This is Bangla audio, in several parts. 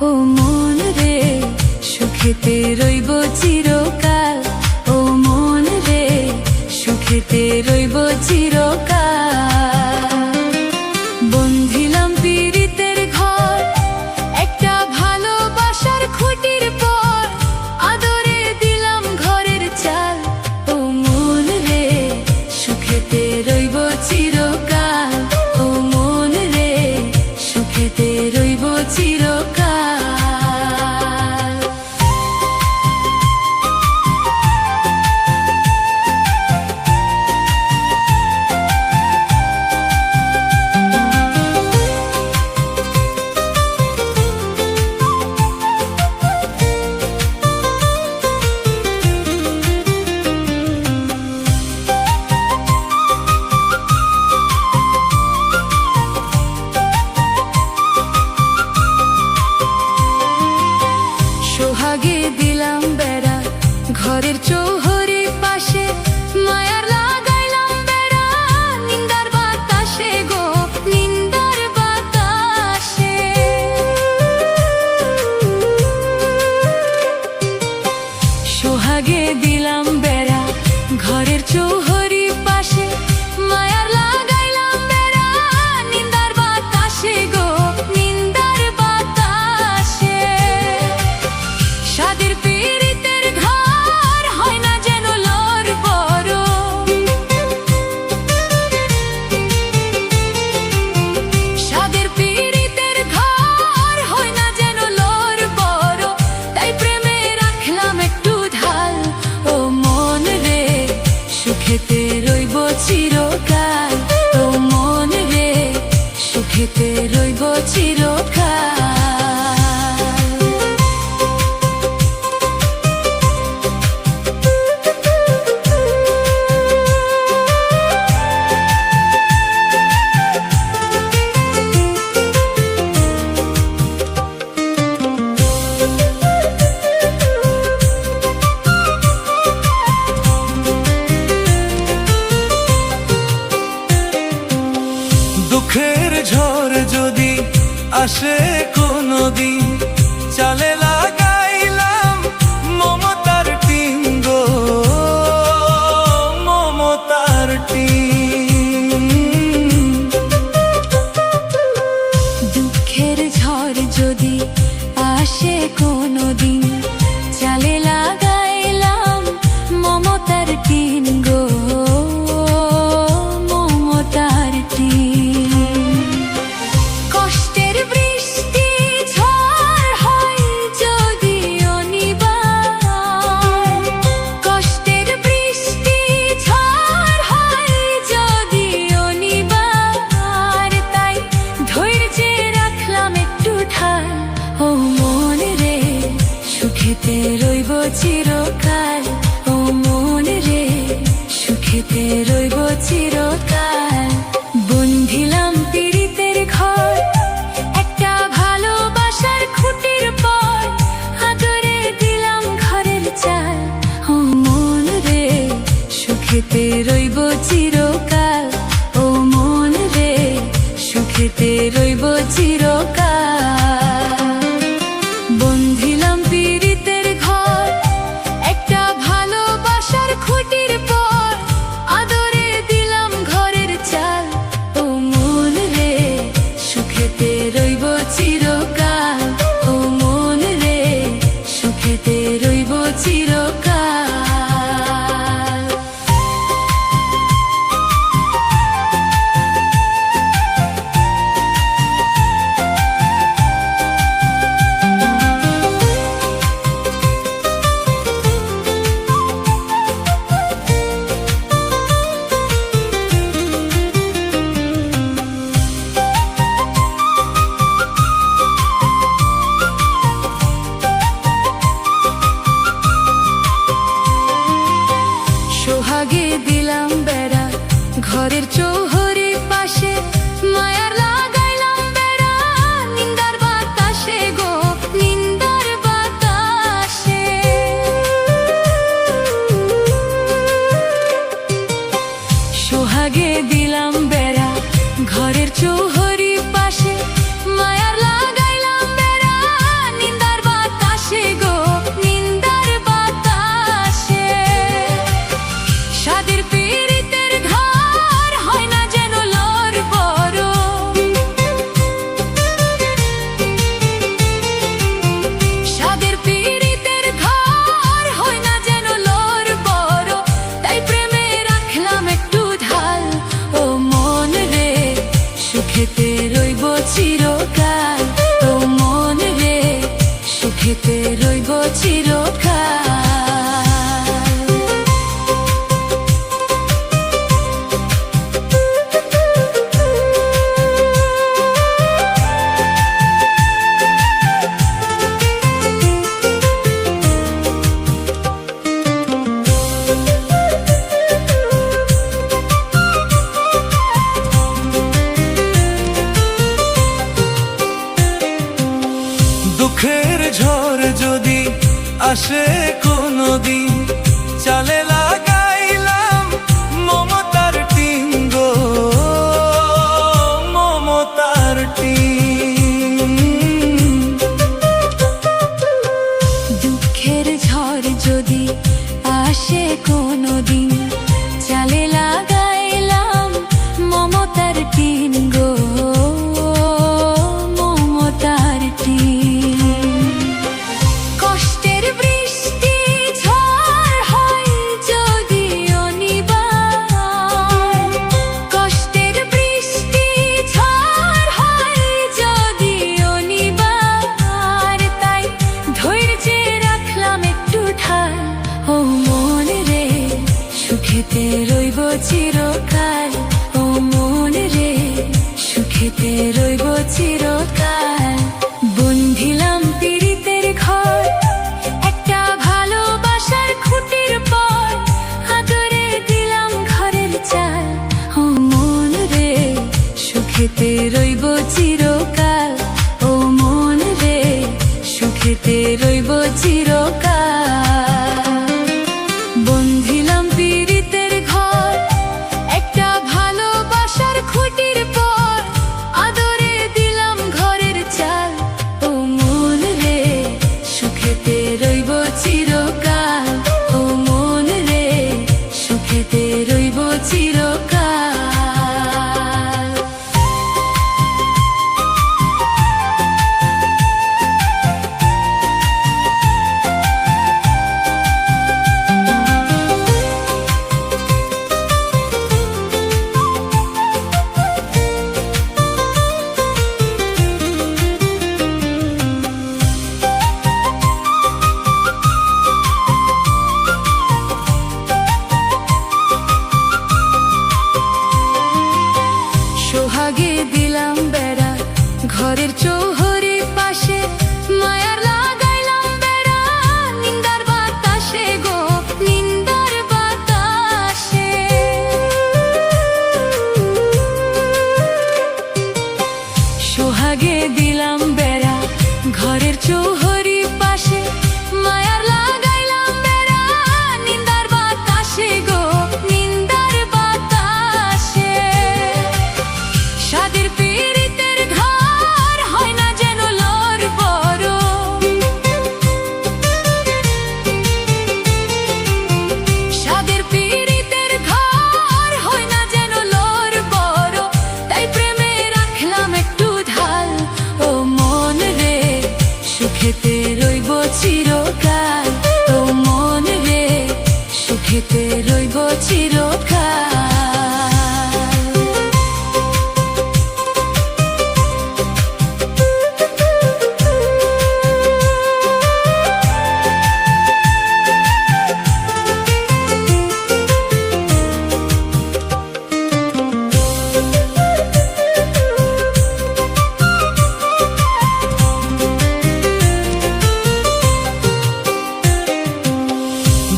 ও মন রে সুখেতে রইব চিরকাল, ও মন রে সুখেতে রইব চিরকাল। বন্ধিলাম পীড়িতের ঘর, একটা ভালোবাসার খুঁটির পর, আদরে দিলাম ঘরের চাল, ও মন রে সুখেতে রইব চিরকাল, ও মন রে সুখেতে রইব চিরকাল। সোহাগে দিলাম বেড়া ঘরের চৌহরি পাশে, মায়ার লাগাইলাম বেড়া নিন্দার বাতাসে গো, নিন্দার বাতাসে। সোহাগে দিলাম বেড়া ঘরের চৌহরি পাশে, মায়ার লাগাইলাম বেড়া নিন্দার বাতাসে গো, নিন্দার বাতাসে। সাদের পীড়িতের ঘর হয় না যেন লোর বড়, সাদের পীড়িতের ঘর হয় না যেন লোর বড়, তাই প্রেমে রাখলাম একটু ঢাল, ও মন রে সুখেতে রইব চিরকাল, ও মন রে সুখেতে রইব চিরকাল। দুঃখের ঝড় যদি আসে কোনদিন, চালে লাগাইলাম মমতার টিন গো, মমতার টিন। দুঃখের ঝড় যদি আসে কোনদিন, চালে লাগাইলাম মমতার টিন গো, মমতার টিন। কষ্টের বৃষ্টি ঝড় হয় যদি অনিবার, কষ্টের বৃষ্টি ঝড় হয় যদি অনিবার, তাই ধৈর্যে রাখলাম একটু ঠাল, ও মন রে সুখেতে রইব চিরকাল, ও মন রে সুখেতে রইব চিরকাল। বন্ধিলাম পীড়িতের ঘর, একটা ভালোবাসার খুঁটির পর, আদরে দিলাম ঘরের চাল, ও মন রে সুখেতে রইব চিরকাল, ও মন রে সুখেতে রইব চিরকাল। বন্ধিলাম পীড়িতের ঘর, একটা সুখেতে রইব চিরকাল। দুঃখের ঝড় যদি আসে কোনদিন, চালে লাগাইলাম মমতার টিন গো, মমতার টিন। দুঃখের ঝড় যদি আসে কোনদিন, চালে লাগাইলাম মমতার টিন গো, মমতার টিন। কষ্টের বৃষ্টি ঝড় হয় যদি অনিবার, কষ্টের বৃষ্টি ঝড় হয় যদি অনিবার, তাই ধৈর্যে রাখলাম একটু ঠাল। ও মন রে সুখেতে রইব চিরকাল, ও মন রে সুখেতে রইব চিরকাল। বন্ধিলাম পীড়িতের ঘর একটা ভালোবাসার খুঁটির পর, আদরে দিলাম ঘরের চাল। ও মন রে সুখেতে রইব চিরকাল, ও মন রে সুখেতে রইব চিরকাল। বন্ধিলাম পীড়িতের ঘর একটা ভালোবাসার খুঁটির পর, আদরে দিলাম ঘরের চাল। ও মন রে সুখেতে রইব চিরকাল, ও মন রে সুখেতে রইব চিরকাল। সোহাগে দিলাম বেড়া ঘরের চৌহরি পাশে, মায়ার লাগাইলাম বেড়া নিন্দার বাতাসে গো, নিন্দার বাতাসে। সোহাগে দিলাম বেড়া ঘরের চৌহরি পাশে, মায়ার লাগাইলাম বেড়া নিন্দার বাতাসে গো, নিন্দার বাতাসে। সাদের পীড়িতের ঘর হয় না যেন লোর বড়, সাদের পীড়িতের ঘর হয় না যেন লোর বড়, তাই প্রেমে রাখলাম একটু ঢাল। ও মন রে সুখেতে রইব চিরকাল, ও মন রে সুখেতে রইব চিরকাল।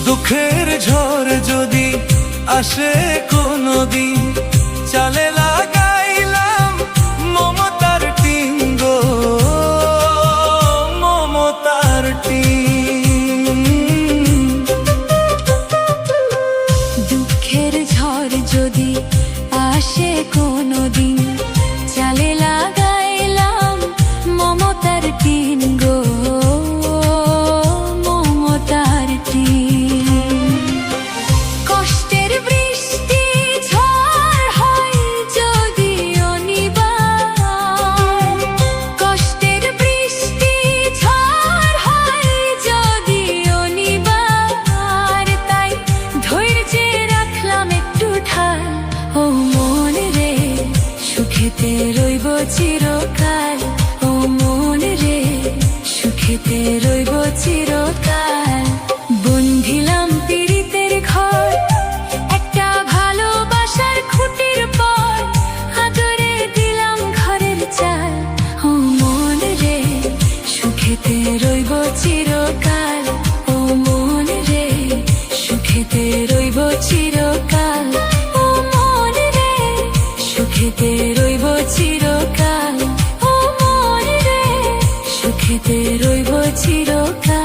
দুঃখের ঝড় যদি আসে কোনদিন, চালে লাগাইলাম মমতার টিন গো, মমতার টিন। দুঃখের ঝড় যদি আসে কোনদিন, চালে লাগাইলাম মমতার টিন গো, মমতার টিন। কষ্টের বৃষ্টি ঝড় সুখেতে রইব চিরকাল। বন্ধিলাম পীড়িতের ঘর, একটা ভালোবাসার খুঁটির পর, আদরে দিলাম ঘরের চাল। ও মন রে, সুখেতে রইব চিরকাল। ও মন রে, সুখেতে রইব চিরকাল। ও মন রে, সুখেতে রইব চিরকাল। ও মন রে, সুখেতে রইব চিরকাল।